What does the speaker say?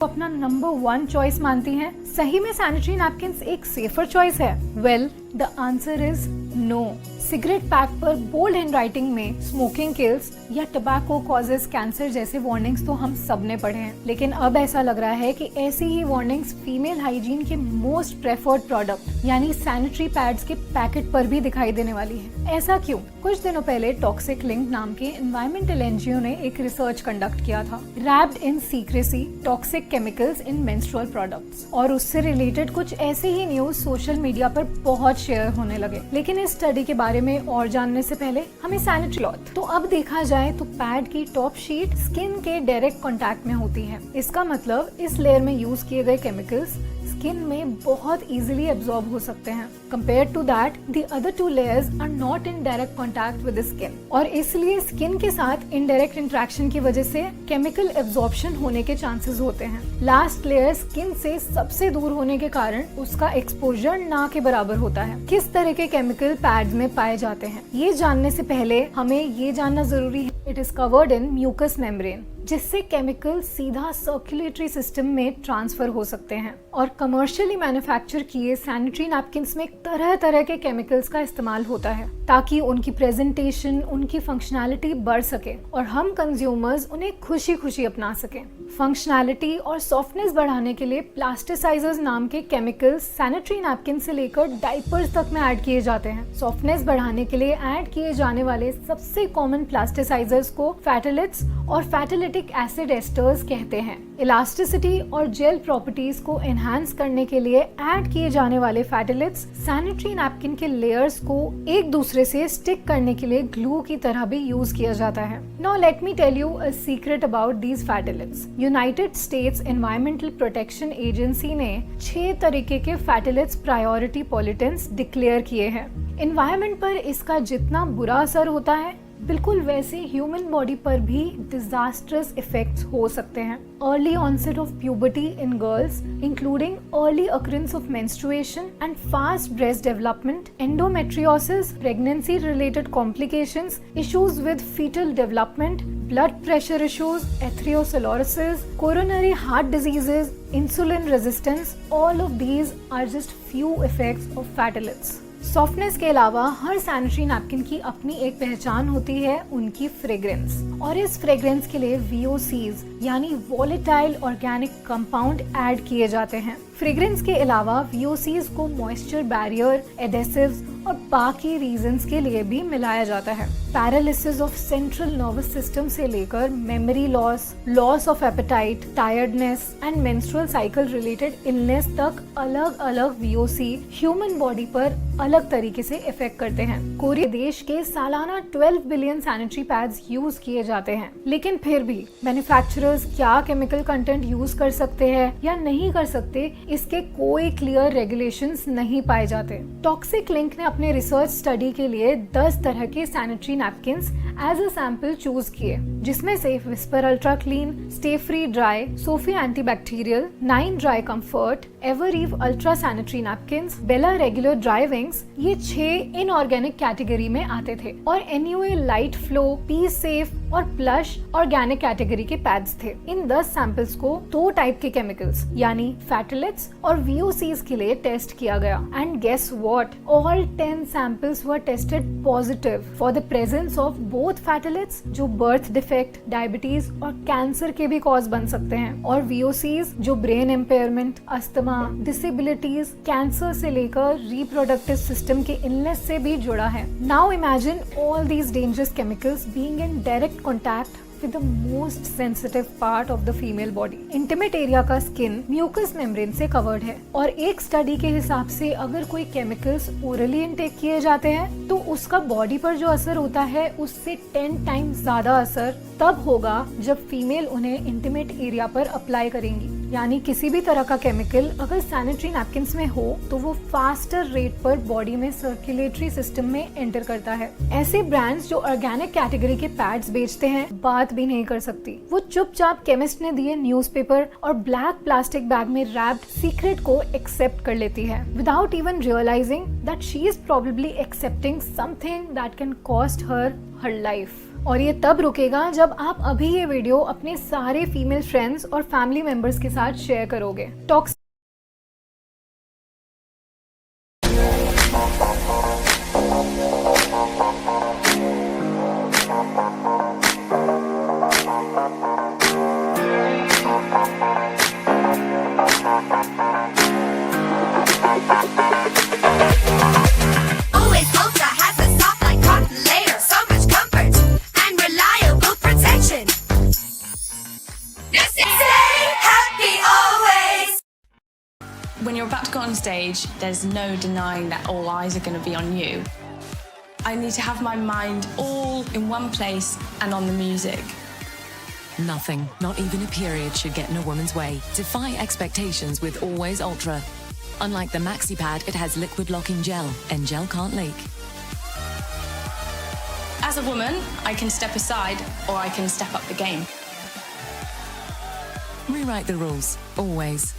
अपना number 1 choice मानती हैं? सही में सैनिटरी नैपकिन्स एक सेफर चॉइस है? Well, the answer is no. Cigarette pack पर बोल्ड हैंडराइटिंग में स्मोकिंग किल्स या टबैको कॉजेज कैंसर जैसे वार्निंग्स तो हम सब ने पढ़े हैं, लेकिन अब ऐसा लग रहा है कि ऐसी ही वार्निंग्स फीमेल हाइजीन के मोस्ट प्रेफर्ड प्रोडक्ट यानी सैनिटरी पैड्स के पैकेट पर भी दिखाई देने वाली है। ऐसा क्यों? कुछ दिनों पहले टॉक्सिक लिंक नाम के एनवायरमेंटल एनजीओ ने एक रिसर्च कंडक्ट किया था, wrapped in secrecy toxic chemicals in menstrual products, और उससे रिलेटेड कुछ ऐसे ही न्यूज सोशल मीडिया पर बहुत शेयर होने लगे। लेकिन इस स्टडी के बारे में और जानने से पहले हमें सैनिटरी क्लॉथ तो अब देखा जाए तो पैड की टॉप शीट स्किन के डायरेक्ट कांटेक्ट में होती है। इसका मतलब इस लेयर में यूज किए गए केमिकल्स स्किन में बहुत इजीली एब्जॉर्ब हो सकते हैं। Compared to that, the other two layers are not in direct contact with the skin, और इसलिए स्किन के साथ इनडायरेक्ट इंटरेक्शन की वजह से केमिकल एब्जॉर्प्शन होने के चांसेस होते हैं। लास्ट लेयर स्किन से सबसे दूर होने के कारण उसका एक्सपोजर ना के बराबर होता है। किस तरह के केमिकल पैड्स में पाए जाते हैं, ये जानने से पहले हमें ये जानना जरूरी है, it is covered in mucous membrane, जिससे केमिकल सीधा सर्कुलेटरी सिस्टम में ट्रांसफर हो सकते हैं। और कमर्शियली मैन्युफैक्चर किए सैनिटरी नैपकिन्स में तरह तरह के केमिकल्स का इस्तेमाल होता है ताकि उनकी प्रेजेंटेशन, उनकी फंक्शनैलिटी बढ़ सके और हम कंज्यूमर्स उन्हें खुशी खुशी अपना सकें। फंक्शनैलिटी और सॉफ्टनेस बढ़ाने के लिए प्लास्टिसाइजर्स नाम के केमिकल्स सैनिटरी नैपकिन से लेकर डायपर्स तक में ऐड किए जाते हैं। सॉफ्टनेस बढ़ाने के लिए ऐड किए जाने वाले सबसे कॉमन प्लास्टिसाइजर्स को फैटेलिट्स और फैटेलिटिक एसिड एस्टर्स कहते हैं। इलास्टिसिटी और जेल प्रॉपर्टीज को एनहांस करने के लिए ऐड किए जाने वाले फैटेलिट्स सैनिटरी नैपकिन के लेयर्स को एक दूसरे से स्टिक करने के लिए ग्लू की तरह भी यूज किया जाता है। Now let me tell you a secret about these phthalates. United States Environmental Protection Agency ने 6 तरीके के फैटेलिट्स प्रायोरिटी पॉल्यूटेंट्स डिक्लेयर किए हैं। एनवायरमेंट पर इसका जितना बुरा असर होता है, बिल्कुल वैसे ह्यूमन बॉडी पर भी डिजास्टर्स इफेक्ट्स हो सकते हैं। Early onset of puberty in girls including early occurrence of menstruation and fast breast development, endometriosis, pregnancy related complications, issues with foetal development, blood pressure issues, atherosclerosis, coronary heart diseases, insulin resistance, all of these are just few effects of phthalates. Softness के अलावा हर sanitary napkin की अपनी एक पहचान होती है, उनकी fragrance, और इस फ्रेग्रेंस के लिए VOCs यानी वॉलेटाइल ऑर्गेनिक कंपाउंड ऐड किए जाते हैं। फ्रेग्रेंस के अलावा VOCs को मॉइस्चर बैरियर, एडेसिव्स और बाकी रीजंस के लिए भी मिलाया जाता है। Paralysis of central nervous system से लेकर memory loss, loss of appetite, tiredness and menstrual cycle related illness तक अलग अलग VOC ह्यूमन बॉडी पर अलग तरीके से इफेक्ट करते हैं। कोरिया देश के सालाना 12 बिलियन सैनिटरी पैड्स यूज किए जाते हैं, लेकिन फिर भी मैन्युफैक्चरर्स क्या केमिकल कंटेंट यूज कर सकते हैं या नहीं कर सकते, इसके कोई क्लियर रेगुलेशंस नहीं पाए जाते। टॉक्सिक लिंक ने अपने रिसर्च स्टडी के लिए 10 तरह के sanitary napkins as a sample choose किए, जिसमें से Whisper Ultra Clean, Stay Free Dry, Sofy antibacterial, 9 dry comfort, एवरईव ultra sanitary napkins, Bella regular dry wings, ये 6 इनऑर्गेनिक कैटेगरी में आते थे, और NUA light flow, Pee Safe और प्लश ऑर्गेनिक कैटेगरी के पैड्स थे। इन 10 सैंपल्स को 2 टाइप के केमिकल्स यानी फैटेलिट्स और VOCs के लिए टेस्ट किया गया, and guess what, all 10 samples were tested positive for the presence of both phthalates जो बर्थ डिफेक्ट, डायबिटीज और कैंसर के भी कॉज बन सकते हैं, और VOCs जो brain impairment, asthma, disabilities, cancer से लेकर रिप्रोडक्टिव सिस्टम के इलनेस से भी जुड़ा है। Now imagine all these dangerous chemicals being in direct contact with the most sensitive part of the female body. Intimate area का स्किन म्यूकस मेम्ब्रेन से covered है, और एक स्टडी के हिसाब से अगर कोई केमिकल्स ओरली इनटेक किए जाते हैं तो उसका बॉडी पर जो असर होता है उससे 10 टाइम्स ज्यादा असर तब होगा जब फीमेल उन्हें इंटीमेट एरिया पर अप्लाई करेंगी। यानी किसी भी तरह का केमिकल अगर सैनिटरी नैपकिन्स में हो तो वो फास्टर रेट पर बॉडी में सर्कुलेटरी सिस्टम में एंटर करता है। ऐसे ब्रांड्स जो ऑर्गेनिक कैटेगरी के पैड्स बेचते हैं बात भी नहीं कर सकती, वो चुपचाप केमिस्ट ने दिए न्यूज़पेपर और ब्लैक प्लास्टिक बैग में रैप्ड सीक्रेट को एक्सेप्ट कर लेती है without even realising that she is probably accepting something that can cost her life. और ये तब रुकेगा जब आप अभी ये वीडियो अपने सारे फीमेल फ्रेंड्स और फैमिली मेंबर्स के साथ शेयर करोगे। Toxic When you're about to go on stage, there's no denying that all eyes are going to be on you. I need to have my mind all in one place and on the music. Nothing, not even a period, should get in a woman's way. Defy expectations with Always Ultra. Unlike the Maxi Pad, it has liquid locking gel, and gel can't leak. As a woman, I can step aside or I can step up the game. Rewrite the rules, always.